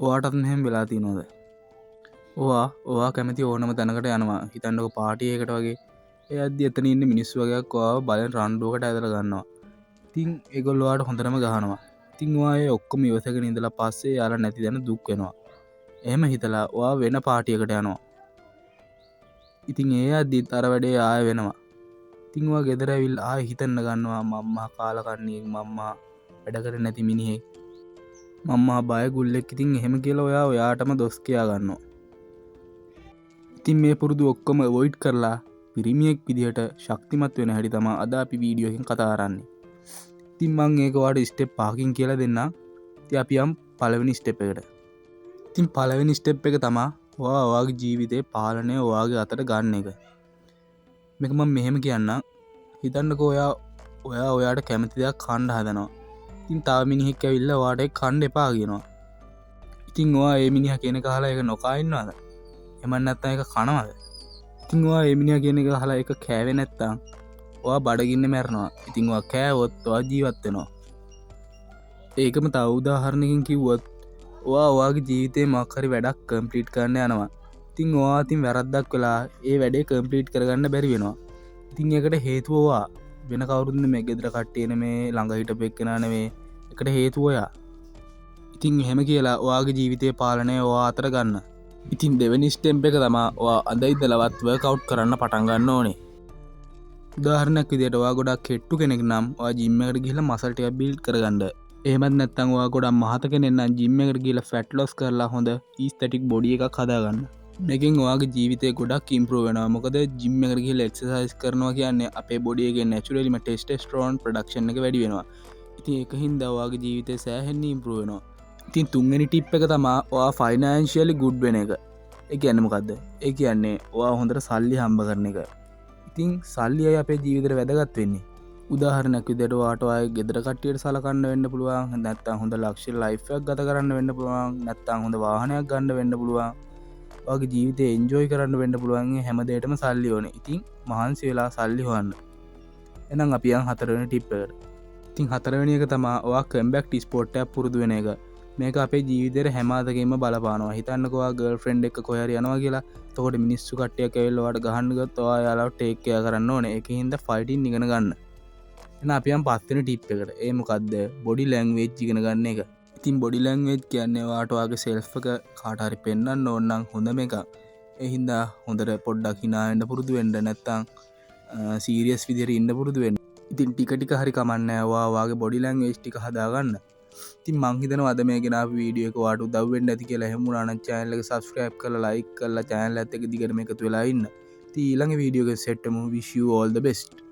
ඔයාටත් මෙහෙම වෙලා තියෙනවද? ඔයා කැමති ඕනම තැනකට යනවා. හිතන්නකෝ පාටි එකකට වගේ. ඒ යද්දි එතන ඉන්න මිනිස්සු වගේක් ඔයාව බලෙන් රණ්ඩුවකට ඇදලා ගන්නවා. ඉතින් ඒගොල්ලෝ ඔයාට හොඳටම ගහනවා. ඉතින් ඔයා ඒ ඔක්කොම ඉවසගෙන ඉඳලා පස්සේ යාලා නැති දැන දුක් වෙනවා. එහෙම හිතලා ඔයා වෙන පාටියකට යනවා. ඉතින් ඒ යද්දිත් අර වැඩේ ආයෙ වෙනවා. ඉතින් ඔයා ගෙදර ඇවිල්ලා ආයෙ හිතන්න ගන්නවා මම්මා කාලකන්නියෙක්, මම්මා වැඩ කරන්නේ නැති මිනිහෙක්, මම්මා බය ගුල්ලෙක්. ඉතින් එහෙම කියලා ඔයාටම දොස් කියා ගන්නවා. ඉතින් මේ පුරුදු ඔක්කොම අවොයිඩ් කරලා පිරිමියෙක් විදිහට ශක්තිමත් වෙන හැටි තමයි අද අපි වීඩියෝ එකෙන් කතා කරන්නේ. ඉතින් මම ඒක ඔයාලට ස්ටෙප් 5කින් කියලා දෙන්නම්. ඉතින් අපි යමු පළවෙනි ස්ටෙප් එකට. ඉතින් පළවෙනි ස්ටෙප් එක තමයි ඔයාගේ ජීවිතේ පාලනය ඔයාගේ අතට ගන්න එක. මේක මම මෙහෙම කියන්නම්. හිතන්නකෝ ඔයාට කැමති දෙයක් කන්න හදනවා. ඉතින් තව මිනිහෙක් ඇවිල්ලා ඔයාට ඒක කන්න එපා කියනවා. ඉතින් ඔයා ඒ මිනිහා කියන එක අහලා ඒක නොකා ඉන්නවද? එහෙම නැත්නම් ඒක කනවද? ඉතින් ඔයා ඒ මිනිහා කියන එක අහලා ඒක කෑවේ නැත්නම් ඔයා බඩගින්නේ මැරෙනවා. ඉතින් ඔයා කෑවොත් ඔයා ජීවත් වෙනවා. ඒකම තව උදාහරණකින් කිව්වොත් ඔයාගේ ජීවිතේ මොකක් හරි වැඩක් කම්ප්ලීට් කරන්න යනවා. ඉතින් ඔයා අතින් වැරද්දක් වෙලා ඒ වැඩේ කම්ප්ලීට් කරගන්න බැරි වෙනවා. ඉතින් ඒකට හේතුව ඔයා. වෙන කවුරුත් නෙමෙයි, ගෙදර කට්ටිය නෙමෙයි, ළඟ හිටපු එක්කෙනා නෙමෙයි. ඒකට හේතුව ඔයා. ඉතින් එහෙම කියලා ඔයාගේ ජීවිතේ පාලනය ඔයා අතට ගන්න. ඉතින් දෙවෙනි ස්ටෙප් එක තමයි ඔයා අද ඉඳලවත් වර්ක්අවුට් කරන්න පටන් ගන්න ඕනේ. උදාහරණයක් විදිහට ඔයා ගොඩක් කෙට්ටු කෙනෙක් නම් ඔයා ජිම් එකට ගිහලා මසල් ටිකක් බිල්ඩ් කරගන්න. එහෙමත් නැත්නම් ඔයා ගොඩක් මහත කෙනෙක් නම් ජිම් එකට ගිහලා ෆැට් ලොස් කරලා හොඳ ඊස්තටික් බොඩි එකක් හදාගන්න. මේකෙන් ඔයාගේ ජීවිතේ ගොඩක් ඉම්ප්‍රූව් වෙනවා. මොකද ජිම් එකට ගිහලා එක්සර්සයිස් කරනවා කියන්නේ අපේ බොඩි එකේ නැචරලිම ටෙස්ටෝස්ටෙරෝන් ප්‍රොඩක්ෂන් එක වැඩි වෙනවා. ඉතින් ඒකින්ද ඔයාගේ ජීවිතේ සෑහෙන්න ඉම්ප්‍රූව් වෙනවා. ඉතින් තුන්වෙනි ටිප් එක තමයි ඔයා ෆයිනෑන්ෂියලි ගුඩ් වෙන එක. ඒ කියන්නේ මොකද්ද? ඒ කියන්නේ ඔයා හොඳට සල්ලි හම්බ කරන එක. ඉතින් සල්ලි අය අපේ ජීවිතේට වැදගත් වෙන්නේ. උදාහරණයක් විදිහට ඔයාට ඔයාගේ ගෙදර කට්ටියට සලකන්න වෙන්න පුළුවන්. නැත්නම් හොඳ ලක්ෂරි ලයිෆ් එකක් ගත කරන්න වෙන්න පුළුවන්. නැත්නම් හොඳ වාහනයක් ගන්න වෙන්න පුළුවන්. ඔයාගේ ජීවිතේ එන්ජොයි කරන්න වෙන්න පුළුවන්. හැම දෙයකටම සල්ලි ඕනේ. ඉතින් මහන්සි වෙලා සල්ලි හොයන්න. එහෙනම් අපි යන් හතරවෙනි ටිප් එකට. ඉතින් හතරවෙනි එක තමයි ඔයා කම්බැක් ස්පෝර්ට් එකක් පුරුදු වෙන එක. මේක අපේ ජීවිතේට හැම අතකින්ම බලපානවා. හිතන්නකෝ ඔයා ගර්ල්ෆ්‍රෙන්ඩ් එක්ක කොහේ හරි යනවා කියලා. එතකොට මිනිස්සු කට්ටියක් ඇවිල්ලා ඔයාට ගහන්න ගත්තොත් ඔයා යාළුවා ටේක් කෙයාර් කරන්න ඕනේ. ඒකින්ද ෆයිටින් ඉගෙන ගන්න. එහෙනම් අපි යන් පස්වෙනි ටිප් එකට. ඒ මොකද්ද? බොඩි ලැන්ග්වේජ් ඉගෙන ගන්න එක. ඉතින් බොඩි ලැන්ග්වේජ් කියන්නේ ඔයාට ඔයාගේ සෙල්ෆ් එක කාට හරි පෙන්වන්න ඕන නම් හොඳම එකක්. ඒ හින්දා හොඳට පොඩ්ඩක් hina වෙන්න පුරුදු වෙන්න. නැත්නම් සීරියස් විදිහට ඉන්න පුරුදු වෙන්න. ඉතින් ටික හරි කමන්නේ ඔයා ඔයාගේ බොඩි ලැන්ග්වේජ් ටික හදාගන්න. ඉතින් මං හිතනවා අද මේ ගෙනාපු වීඩියෝ එක ඔයාට උදව් වෙන්න ඇති කියලා. එහෙම වුණා නම් channel එක subscribe කරලා like කරලා channel එකත් එක්ක දිගටම එකතු වෙලා ඉන්න. ඉතින් ඊළඟ වීඩියෝ එකෙන් සෙට් වෙමු. wish you all the best.